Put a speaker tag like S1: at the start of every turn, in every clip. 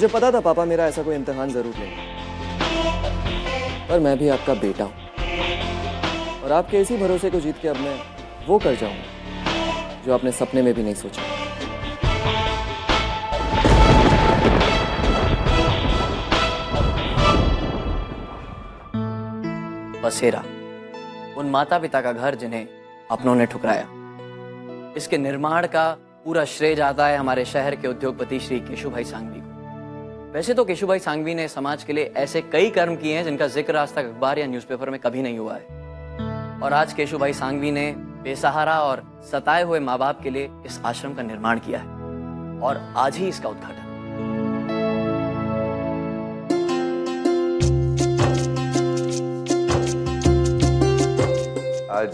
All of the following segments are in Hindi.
S1: मुझे पता था पापा मेरा ऐसा कोई इम्तिहान जरूर लेंगे, पर मैं भी आपका बेटा हूं और आपके इसी भरोसे को जीत के अब मैं वो कर जाऊंगा जो आपने सपने में भी नहीं सोचा।
S2: बसेरा, उन माता पिता का घर जिन्हें अपनों ने ठुकराया। इसके निर्माण का पूरा श्रेय जाता है हमारे शहर के उद्योगपति श्री केशुभाई सांघवी को। वैसे तो केशुभाई सांघवी ने समाज के लिए ऐसे कई कर्म किए हैं जिनका जिक्र आज तक अखबार या न्यूज़पेपर में कभी नहीं हुआ है, और आज केशुभाई सांघवी ने बेसहारा और सताए हुए माँ बाप के लिए इस आश्रम का निर्माण किया है और आज ही इसका उद्घाटन।
S3: आज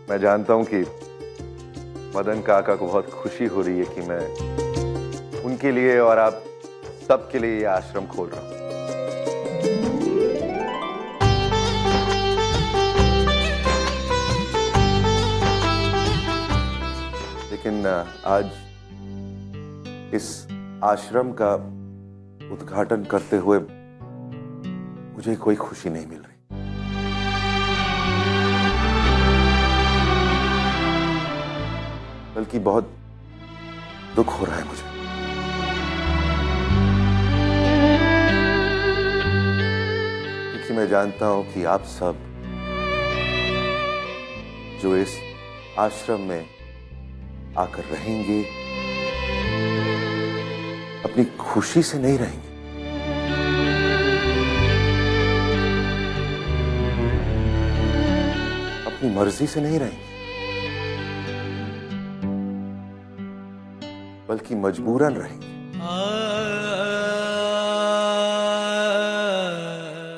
S3: मैं जानता हूं कि मदन काका को बहुत खुशी हो रही है कि मैं उनके लिए और आप सबके लिए ये आश्रम खोल रहा हूं। लेकिन आज इस आश्रम का उद्घाटन करते हुए मुझे कोई खुशी नहीं मिल रही। बल्कि बहुत दुख हो रहा है मुझे। क्योंकि मैं जानता हूं कि आप सब जो इस आश्रम में आकर रहेंगे अपनी खुशी से नहीं रहेंगे, अपनी मर्जी से नहीं रहेंगे, बल्कि मजबूरन रहेंगे।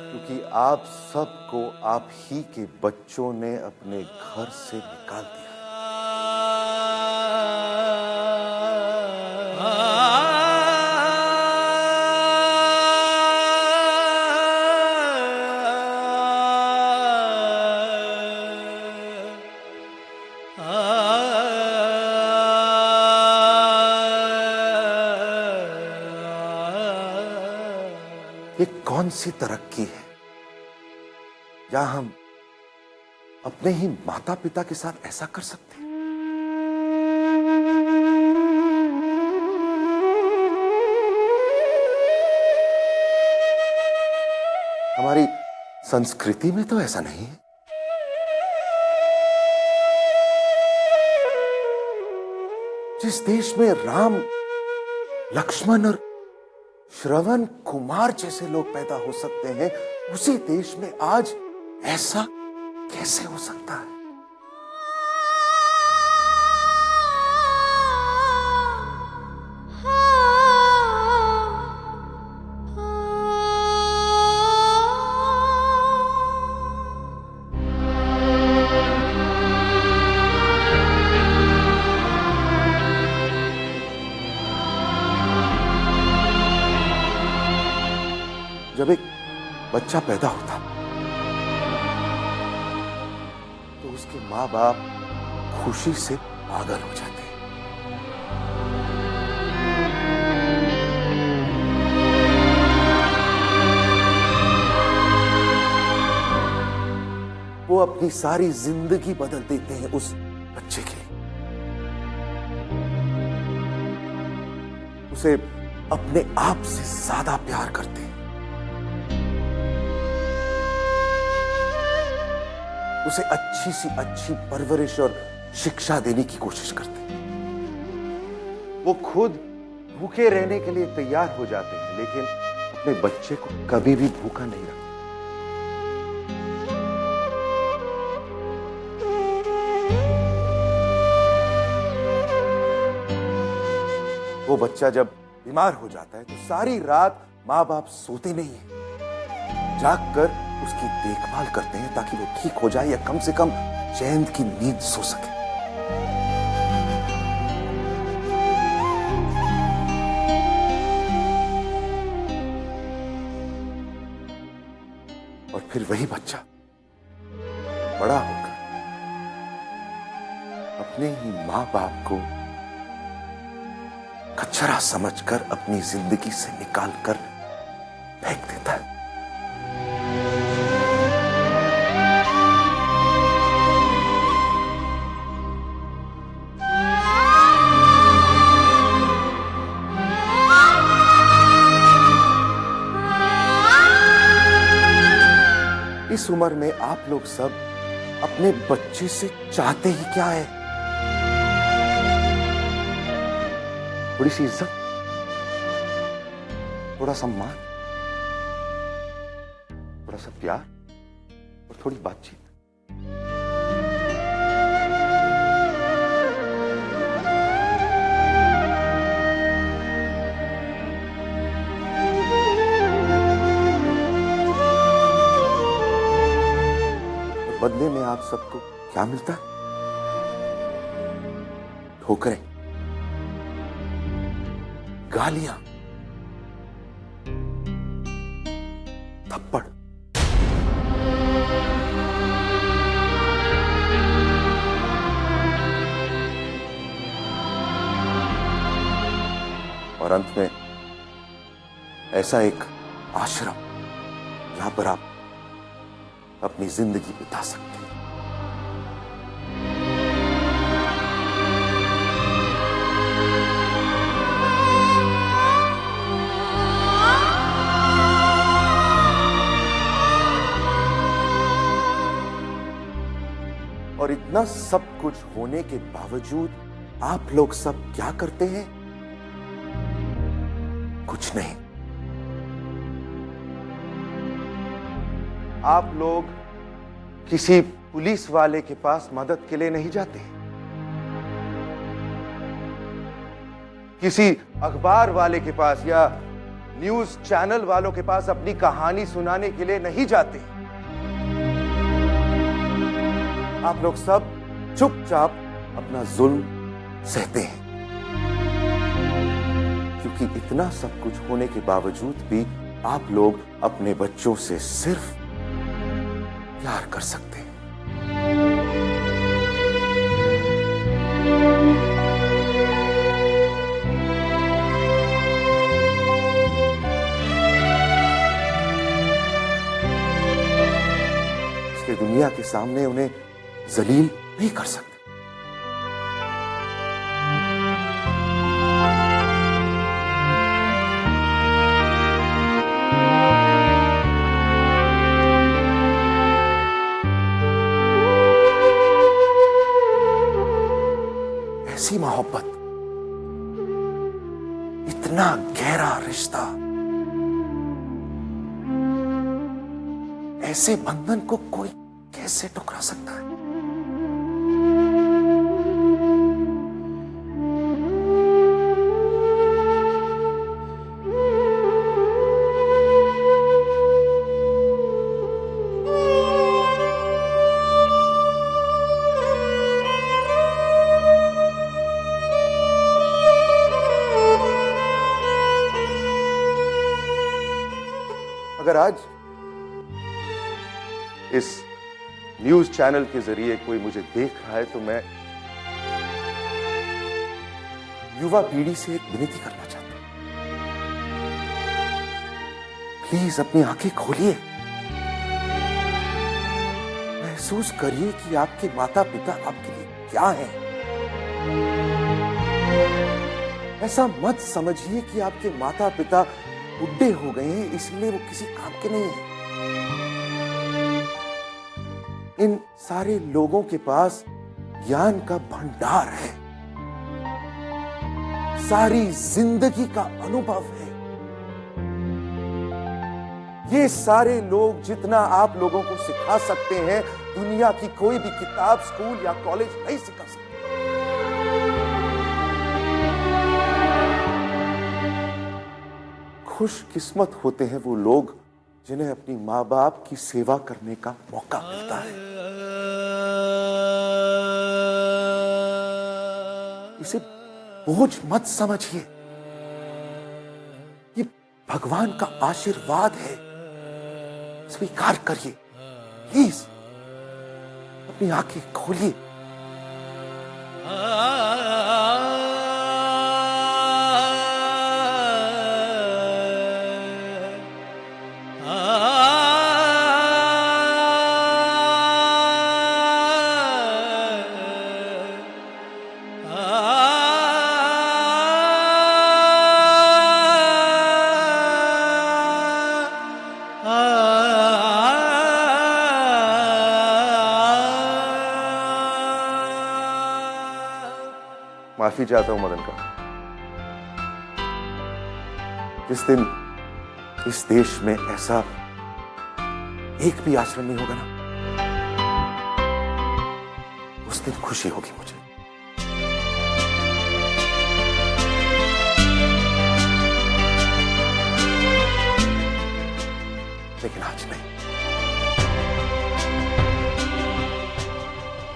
S3: क्योंकि आप सबको आप ही के बच्चों ने अपने घर से निकाल दिया। ये कौन सी तरक्की है या हम अपने ही माता पिता के साथ ऐसा कर सकते हैं? हमारी संस्कृति में तो ऐसा नहीं है। जिस देश में राम, लक्ष्मण और श्रवण कुमार जैसे लोग पैदा हो सकते हैं, उसी देश में आज ऐसा कैसे हो सकता है? जब एक बच्चा पैदा होता तो उसके माँ बाप खुशी से पागल हो जाते हैं। वो अपनी सारी जिंदगी बदल देते हैं उस बच्चे के लिए, उसे अपने आप से ज्यादा प्यार करते हैं, उसे अच्छी सी अच्छी परवरिश और शिक्षा देने की कोशिश करते हैं। वो खुद भूखे रहने के लिए तैयार हो जाते हैं, लेकिन अपने बच्चे को कभी भी भूखा नहीं रखते। वो बच्चा जब बीमार हो जाता है तो सारी रात माँ बाप सोते नहीं है, जागकर उसकी देखभाल करते हैं ताकि वो ठीक हो जाए या कम से कम चैन की नींद सो सके। और फिर वही बच्चा बड़ा होकर अपने ही माँ बाप को कचरा समझकर अपनी जिंदगी से निकालकर फेंक देता है। इस उम्र में आप लोग सब अपने बच्चे से चाहते ही क्या है? थोड़ी सी इज्जत, थोड़ा सम्मान, थोड़ा सा प्यार और थोड़ी बातचीत। बदले में आप सबको क्या मिलता है? ठोकरें, गालियां, थप्पड़। और अंत में ऐसा एक आश्रम जहां पर आप अपनी जिंदगी बिता सकते हैं। और इतना सब कुछ होने के बावजूद आप लोग सब क्या करते हैं? कुछ नहीं। आप लोग किसी पुलिस वाले के पास मदद के लिए नहीं जाते, किसी अखबार वाले के पास या न्यूज चैनल वालों के पास अपनी कहानी सुनाने के लिए नहीं जाते। आप लोग सब चुपचाप अपना जुल्म सहते हैं, क्योंकि इतना सब कुछ होने के बावजूद भी आप लोग अपने बच्चों से सिर्फ प्यार कर सकते हैं। इसलिए दुनिया के सामने उन्हें जलील नहीं कर सकते। ऐसी मोहब्बत, इतना गहरा रिश्ता, ऐसे बंधन को कोई कैसे टुकरा सकता है? अगर आज इस न्यूज चैनल के जरिए कोई मुझे देख रहा है तो मैं युवा पीढ़ी से एक विनती करना चाहता हूं। प्लीज अपनी आंखें खोलिए, महसूस करिए कि आपके माता पिता आपके लिए क्या हैं। ऐसा मत समझिए कि आपके माता पिता बुढ़े हो गए हैं इसलिए वो किसी काम के नहीं हैं। इन सारे लोगों के पास ज्ञान का भंडार है, सारी जिंदगी का अनुभव है। ये सारे लोग जितना आप लोगों को सिखा सकते हैं, दुनिया की कोई भी किताब, स्कूल या कॉलेज नहीं सिखा सकती। खुशकिस्मत होते हैं वो लोग जिन्हें अपनी माँ बाप की सेवा करने का मौका मिलता है। इसे बोझ मत समझिए, ये भगवान का आशीर्वाद है, स्वीकार करिए। प्लीज अपनी आंखें खोलिए। माफी चाहता हूं मदन का। जिस दिन इस देश में ऐसा एक भी आश्रम नहीं होगा ना, उस दिन खुशी होगी मुझे। लेकिन आज नहीं,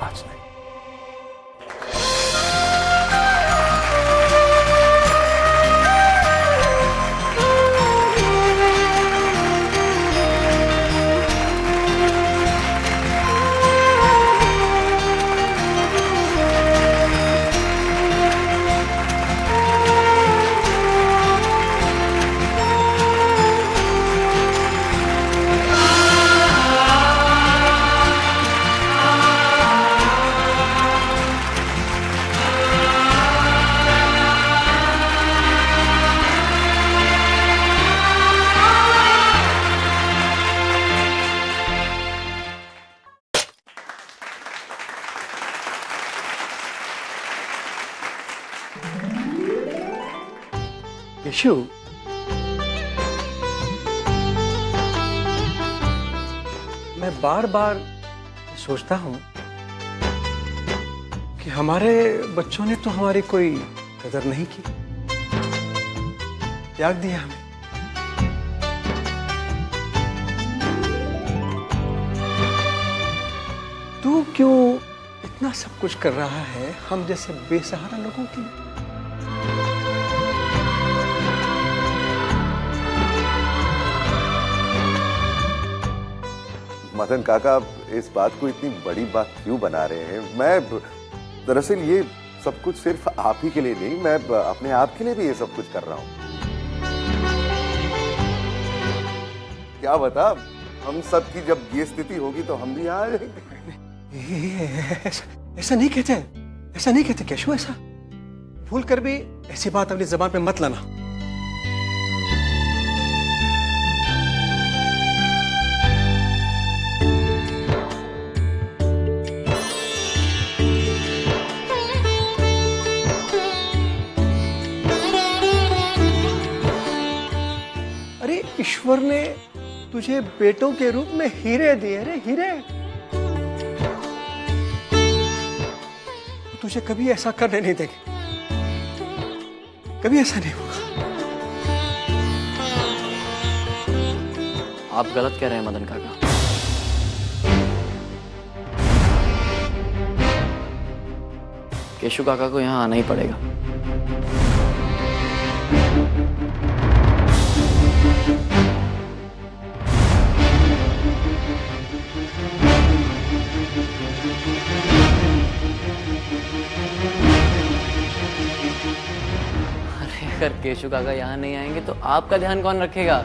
S3: आज नहीं।
S4: केशु, मैं बार बार सोचता हूं कि हमारे बच्चों ने तो हमारी कोई कदर नहीं की, त्याग दिया हमें। तू क्यों इतना सब कुछ कर रहा है हम जैसे बेसहारा लोगों के लिए?
S3: मदन काका, इस बात को इतनी बड़ी बात क्यों बना रहे हैं? मैं दरअसल ये सब कुछ सिर्फ आप ही के लिए नहीं, मैं अपने आप के लिए भी ये सब कुछ कर रहा हूं। क्या बता, हम सब की जब ये स्थिति होगी तो हम भी यहाँ
S4: ऐसा नहीं कहते, ऐसा नहीं कहते केशव। ऐसा भूल कर भी ऐसी बात अपनी जबान पे मत लाना। अरे ईश्वर ने तुझे बेटों के रूप में हीरे दिए रे, हीरे। तुझे कभी ऐसा करने नहीं देंगे, कभी ऐसा नहीं होगा।
S2: आप गलत कह रहे हैं मदन काका। केशु काका को यहाँ आना ही पड़ेगा। अरे अगर केशु काका यहाँ नहीं आएंगे तो आपका ध्यान कौन रखेगा?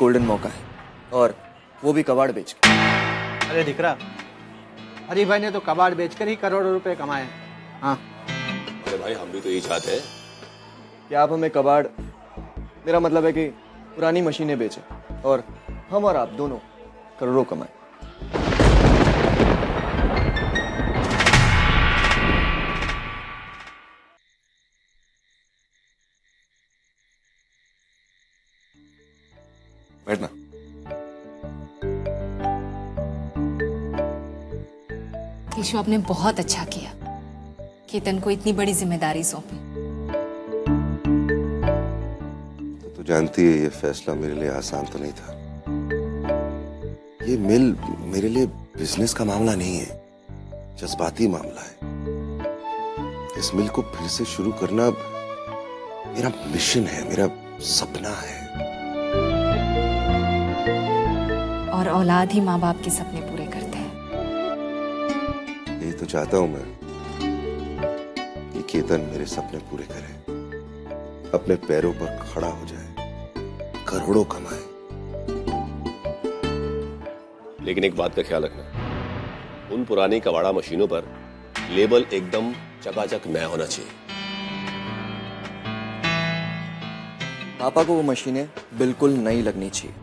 S1: गोल्डन मौका है, और वो भी कबाड़ बेच के।
S4: अरे दिख रहा, हरी भाई ने तो कबाड़ बेचकर ही करोड़ों रुपए कमाए। हाँ,
S5: अरे भाई हम भी तो यही चाहते हैं।
S1: कि आप हमें कबाड़, मेरा मतलब है कि पुरानी मशीनें बेचें और हम और आप दोनों करोड़ों कमाएं।
S3: बैठना।
S6: केशव, आपने बहुत अच्छा किया, केतन को इतनी बड़ी जिम्मेदारी सौंपी।
S3: तो जानती है ये फैसला मेरे लिए आसान तो नहीं था। ये मिल मेरे लिए बिजनेस का मामला नहीं है, जज्बाती मामला है। इस मिल को फिर से शुरू करना मेरा मिशन है, मेरा सपना है।
S6: और औलाद ही माँ बाप के सपने पूरे करते हैं।
S3: यही तो चाहता हूं मैं कि केतन मेरे सपने पूरे करे, अपने पैरों पर खड़ा हो जाए, करोड़ों कमाए।
S5: लेकिन एक बात का ख्याल रखना, उन पुरानी कबाड़ा मशीनों पर लेबल एकदम चकाचक नया होना चाहिए।
S1: पापा को वो मशीनें बिल्कुल नई लगनी चाहिए।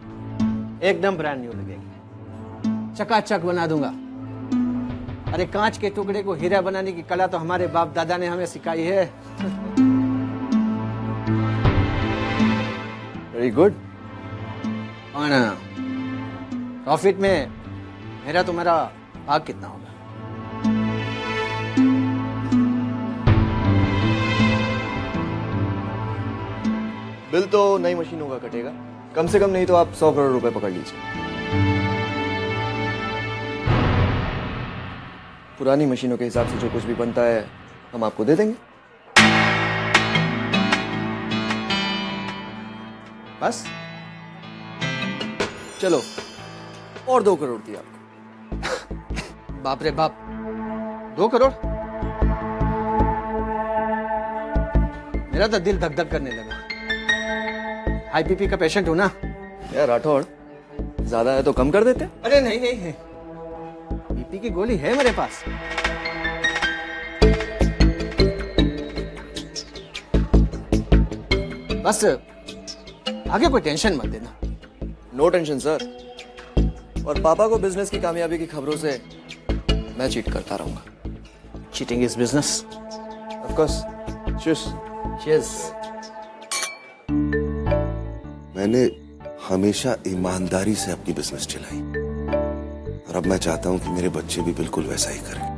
S4: एकदम ब्रांड न्यू लगेगी, चकाचक बना दूंगा। अरे कांच के टुकड़े को हीरा बनाने की कला तो हमारे बाप दादा ने हमें सिखाई है।
S1: Very good.
S4: और प्रॉफिट में मेरा तुम्हारा भाग कितना होगा?
S1: बिल तो नई मशीनों का कटेगा, कम से कम नहीं तो आप 100 करोड़ रुपए पकड़ लीजिए। पुरानी मशीनों के हिसाब से जो कुछ भी बनता है हम आपको दे देंगे।
S4: बस?
S1: चलो, और 2 करोड़ दिया आपको।
S4: बाप रे बाप, 2 करोड़? मेरा तो दिल धक धक करने लगा। हाई बीपी का पेशेंट हूं ना।
S1: यार राठौड़, ज्यादा है तो कम कर देते।
S4: अरे नहीं नहीं, बीपी की गोली है मेरे पास। बस आगे कोई टेंशन मत देना।
S1: No tension sir. और पापा को बिजनेस की कामयाबी की खबरों से मैं चीट करता रहूंगा।
S4: Cheating is business.
S1: Of course. Cheers.
S4: Cheers.
S3: मैंने हमेशा ईमानदारी से अपनी बिजनेस चलाई, और अब मैं चाहता हूं कि मेरे बच्चे भी बिल्कुल वैसा ही करें।